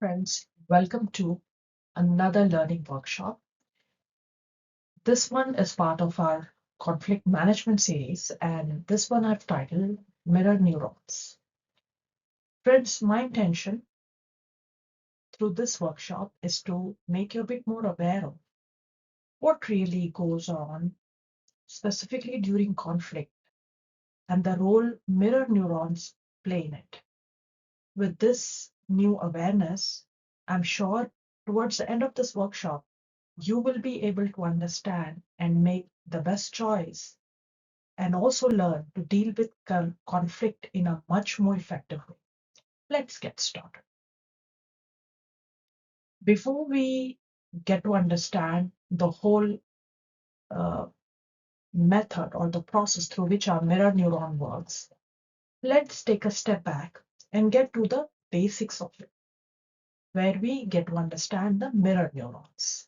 friends, welcome to another learning workshop. This one is part of our conflict management series, and this one I've titled Mirror Neurons. Friends, my intention through this workshop is to make you a bit more aware of what really goes on, specifically during conflict, and the role mirror neurons play in it. With this new awareness, I'm sure towards the end of this workshop, you will be able to understand and make the best choice and also learn to deal with conflict in a much more effective way. Let's get started. Before we get to understand the whole uh, method or the process through which our mirror neuron works, let's take a step back and get to the basics of it, where we get to understand the mirror neurons.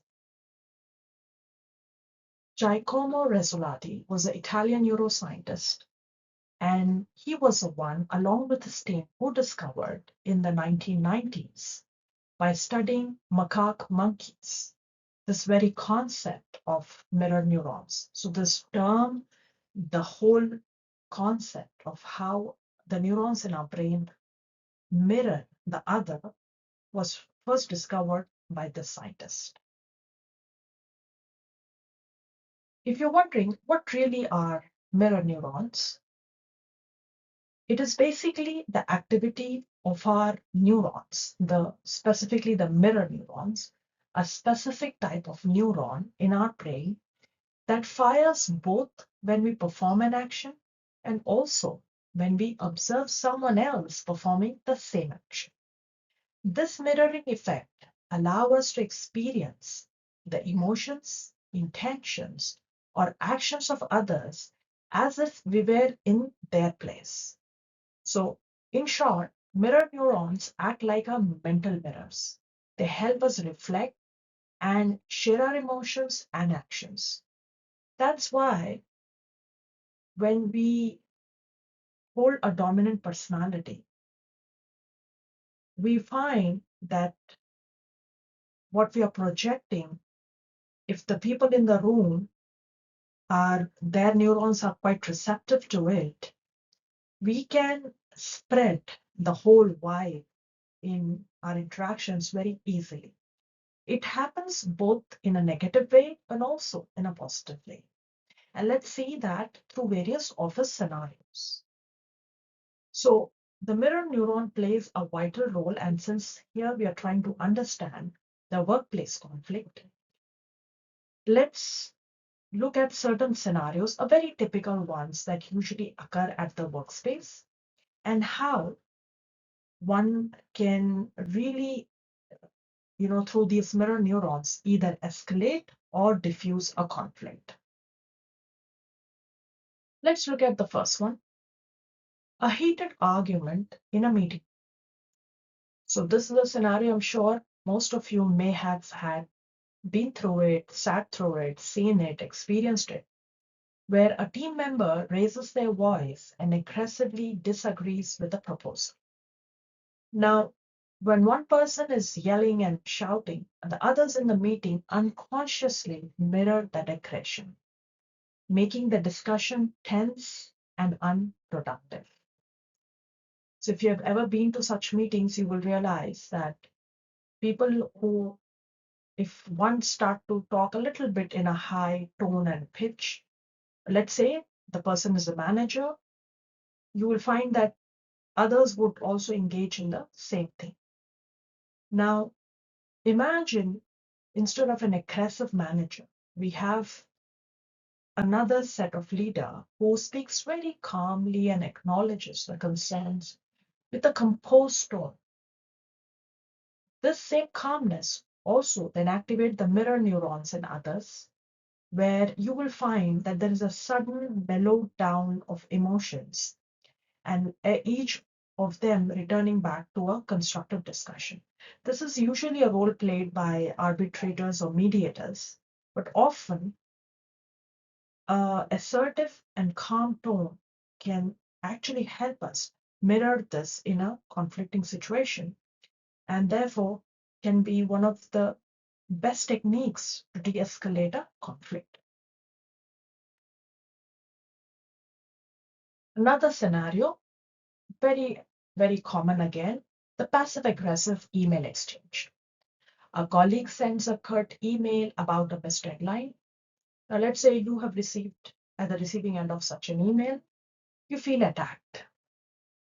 Giacomo Rezolati was an Italian neuroscientist, and he was the one, along with his team, who discovered in the 1990s, by studying macaque monkeys, this very concept of mirror neurons. So this term, the whole concept of how the neurons in our brain mirror the other, was first discovered by this scientist. If you're wondering what really are mirror neurons, it is basically the activity of our neurons, specifically the mirror neurons, a specific type of neuron in our brain that fires both when we perform an action and also when we observe someone else performing the same action. This mirroring effect allows us to experience the emotions, intentions, or actions of others as if we were in their place. So, in short, mirror neurons act like our mental mirrors. They help us reflect and share our emotions and actions. That's why when we hold a dominant personality, we find that what we are projecting, if the people in the room their neurons are quite receptive to it, we can spread the whole vibe in our interactions very easily. It happens both in a negative way and also in a positive way. And let's see that through various office scenarios. So the mirror neuron plays a vital role, and since here we are trying to understand the workplace conflict, let's look at certain scenarios, a very typical ones that usually occur at the workspace, and how one can really, through these mirror neurons, either escalate or diffuse a conflict. Let's look at the first one, a heated argument in a meeting. So this is a scenario I'm sure most of you may have had been through it, sat through it, seen it, experienced it, where a team member raises their voice and aggressively disagrees with the proposal. Now, when one person is yelling and shouting, the others in the meeting unconsciously mirror that aggression, making the discussion tense and unproductive. So if you have ever been to such meetings, you will realize that people who, if one start to talk a little bit in a high tone and pitch, let's say the person is a manager, you will find that others would also engage in the same thing. Now, imagine instead of an aggressive manager, we have another set of leader who speaks very calmly and acknowledges the concerns with a composed tone. This same calmness also then activate the mirror neurons in others, where you will find that there is a sudden mellow down of emotions and each of them returning back to a constructive discussion. This is usually a role played by arbitrators or mediators, but often assertive and calm tone can actually help us mirror this in a conflicting situation and therefore can be one of the best techniques to de-escalate a conflict. Another scenario, very, very common again, the passive-aggressive email exchange. A colleague sends a curt email about a missed deadline. Now, let's say you have received, at the receiving end of such an email, you feel attacked.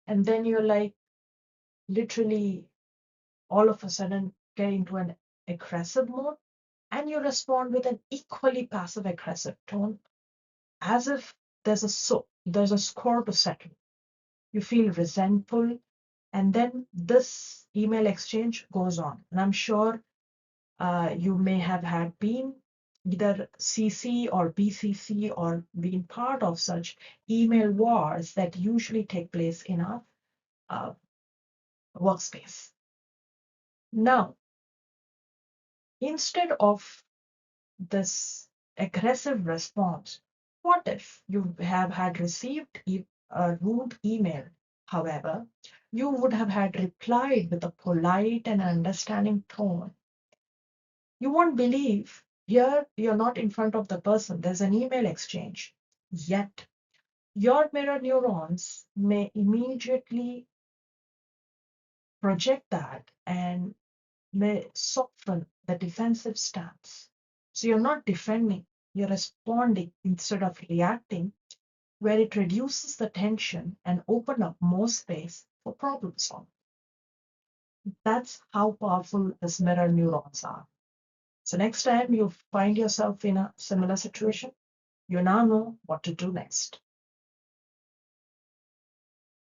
And then you're like, literally, all of a sudden get into an aggressive mode, and you respond with an equally passive-aggressive tone, as if there's a score to settle. You feel resentful, and then this email exchange goes on. And I'm sure you may have had been either CC or BCC or been part of such email wars that usually take place in our workspace. Now, instead of this aggressive response, what if you have had received a rude email? However, you would have had replied with a polite and understanding tone. You won't believe here you're not in front of the person, there's an email exchange. Yet, your mirror neurons may immediately project that and may soften the defensive stance. So you're not defending, you're responding instead of reacting, where it reduces the tension and open up more space for problem solving. That's how powerful these mirror neurons are. So next time you find yourself in a similar situation, you now know what to do next.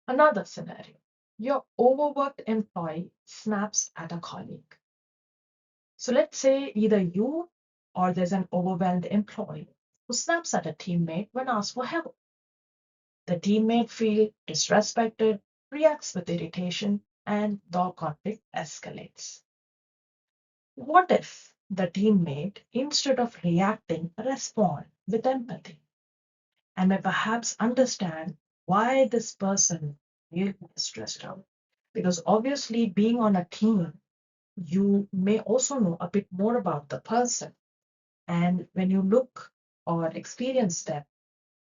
Another scenario, your overworked employee snaps at a colleague. So let's say either you or there's an overwhelmed employee who snaps at a teammate when asked for help. The teammate feels disrespected, reacts with irritation, and the conflict escalates. What if the teammate, instead of reacting, respond with empathy and may perhaps understand why this person really is stressed out? Because obviously, being on a team, you may also know a bit more about the person. And when you look or experience them,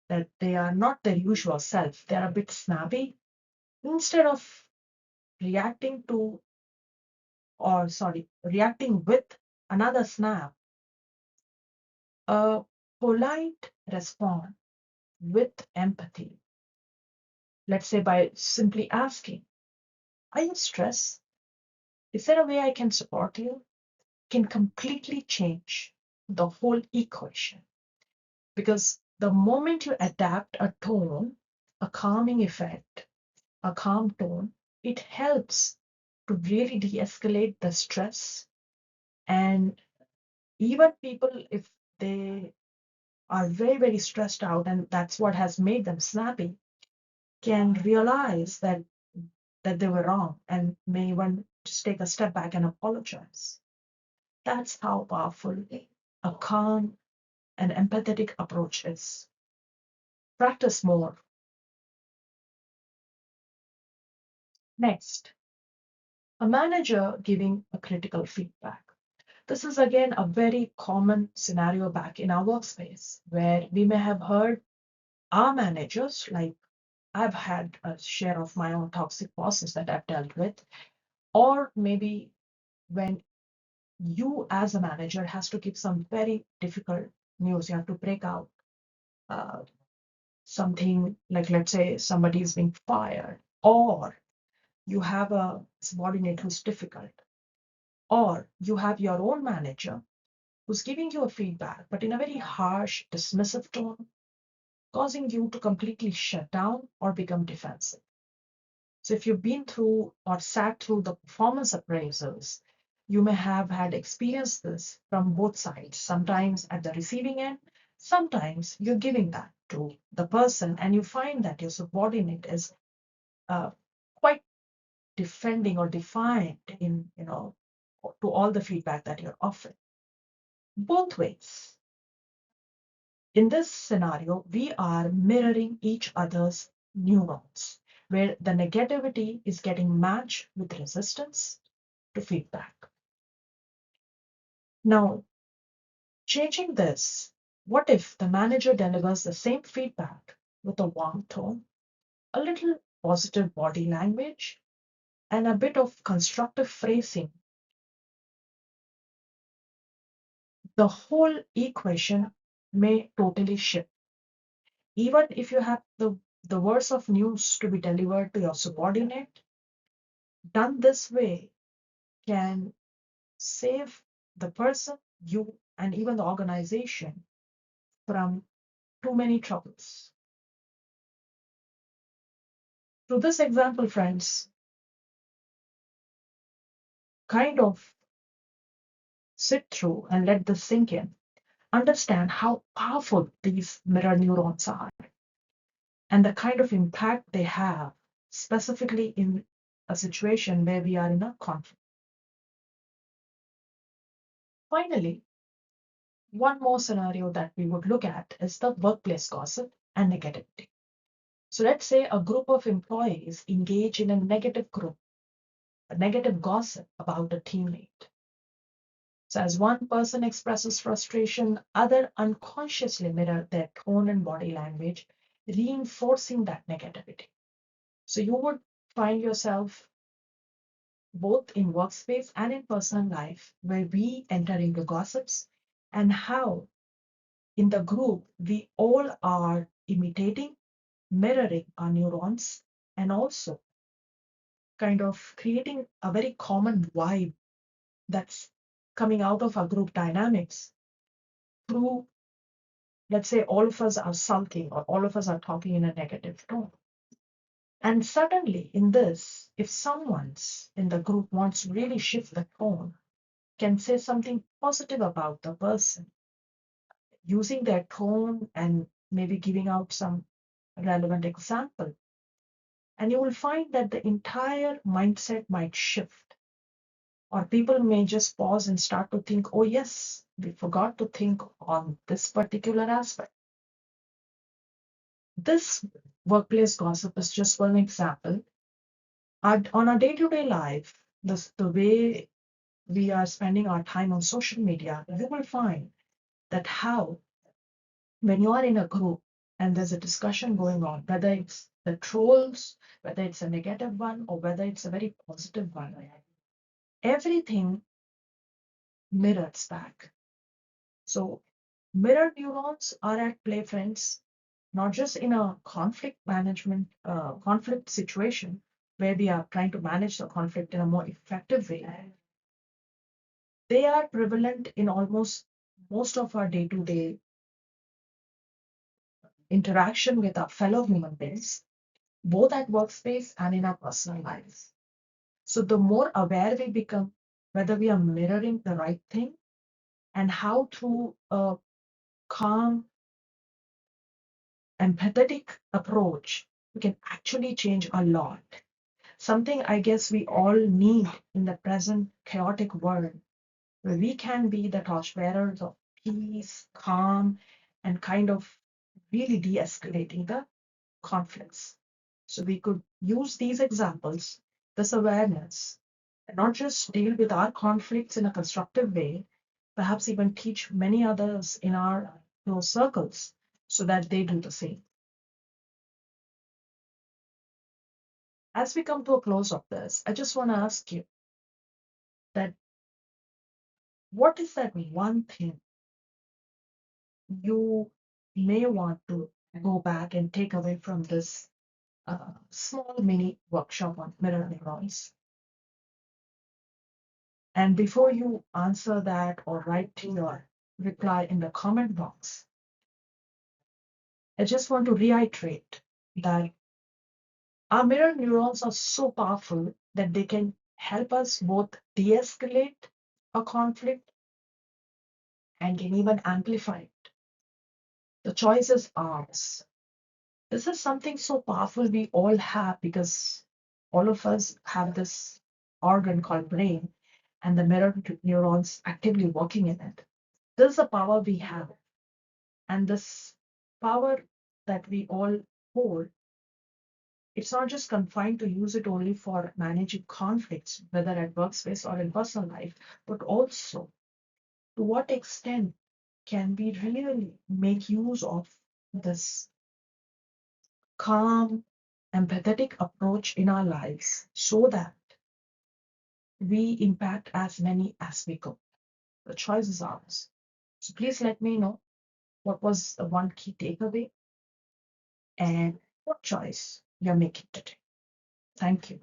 that they are not their usual self, they're a bit snappy, instead of reacting to, or sorry, reacting with another snap, a polite response with empathy, let's say by simply asking, are you stressed? Is there a way I can support you? Can completely change the whole equation. Because the moment you adapt a tone, a calming effect, a calm tone, it helps to really de-escalate the stress. And even people, if they are very, very stressed out, and that's what has made them snappy, can realize that they were wrong and may even just take a step back and apologize. That's how powerful a calm and empathetic approach is. Practice more. Next, a manager giving a critical feedback. This is again a very common scenario back in our workspace where we may have heard our managers, like I've had a share of my own toxic bosses that I've dealt with, or maybe when you as a manager has to give some very difficult news, you have to break out uh, something like, let's say somebody is being fired, or you have a subordinate who's difficult, or you have your own manager who's giving you a feedback, but in a very harsh, dismissive tone, causing you to completely shut down or become defensive. So if you've been through or sat through the performance appraisals, you may have had experienced this from both sides, sometimes at the receiving end, sometimes you're giving that to the person, and you find that your subordinate is quite defending or defiant in, to all the feedback that you're offering. Both ways. In this scenario, we are mirroring each other's neurons, where the negativity is getting matched with resistance to feedback. Now, changing this, what if the manager delivers the same feedback with a warm tone, a little positive body language, and a bit of constructive phrasing? The whole equation may totally shift. Even if you have the words of news to be delivered to your subordinate, done this way can save the person, you, and even the organization from too many troubles. So this example, friends, kind of sit through and let this sink in. Understand how powerful these mirror neurons are and the kind of impact they have, specifically in a situation where we are in a conflict. Finally, one more scenario that we would look at is the workplace gossip and negativity. So let's say a group of employees engage in a negative gossip about a teammate. So as one person expresses frustration, other unconsciously mirror their tone and body language, reinforcing that negativity. So you would find yourself both in workspace and in personal life where we enter into gossips and how in the group we all are imitating, mirroring our neurons, and also kind of creating a very common vibe that's coming out of our group dynamics through, let's say, all of us are sulking or all of us are talking in a negative tone. And suddenly, in this, if someone's in the group wants to really shift the tone, can say something positive about the person, using their tone and maybe giving out some relevant example. And you will find that the entire mindset might shift. Or people may just pause and start to think, oh, yes, we forgot to think on this particular aspect. This workplace gossip is just one example. On our day-to-day life, the way we are spending our time on social media, you will find that how when you are in a group and there's a discussion going on, whether it's the trolls, whether it's a negative one, or whether it's a very positive one, everything mirrors back. So mirror neurons are at play, friends, not just in a conflict situation where we are trying to manage the conflict in a more effective way. They are prevalent in almost most of our day-to-day interaction with our fellow human beings, both at workspace and in our personal lives. So the more aware we become, whether we are mirroring the right thing and how through a calm, empathetic approach, we can actually change a lot. Something I guess we all need in the present chaotic world, where we can be the torchbearers of peace, calm, and kind of really de escalating the conflicts. So we could use these examples, this awareness, and not just deal with our conflicts in a constructive way, perhaps even teach many others in our close circles so that they do the same. As we come to a close of this, I just want to ask you that what is that one thing you may want to go back and take away from this small mini workshop on mirror neurons? And before you answer that or write to your reply in the comment box, I just want to reiterate that our mirror neurons are so powerful that they can help us both de-escalate a conflict and can even amplify it. The choice is ours. This is something so powerful we all have because all of us have this organ called brain and the mirror neurons actively working in it. This is the power we have. And this power that we all hold, it's not just confined to use it only for managing conflicts, whether at workspace or in personal life, but also To what extent can we really make use of this calm, empathetic approach in our lives so that we impact as many as we could? The choice is ours. So please let me know what was the one key takeaway and what choice you're making today. Thank you.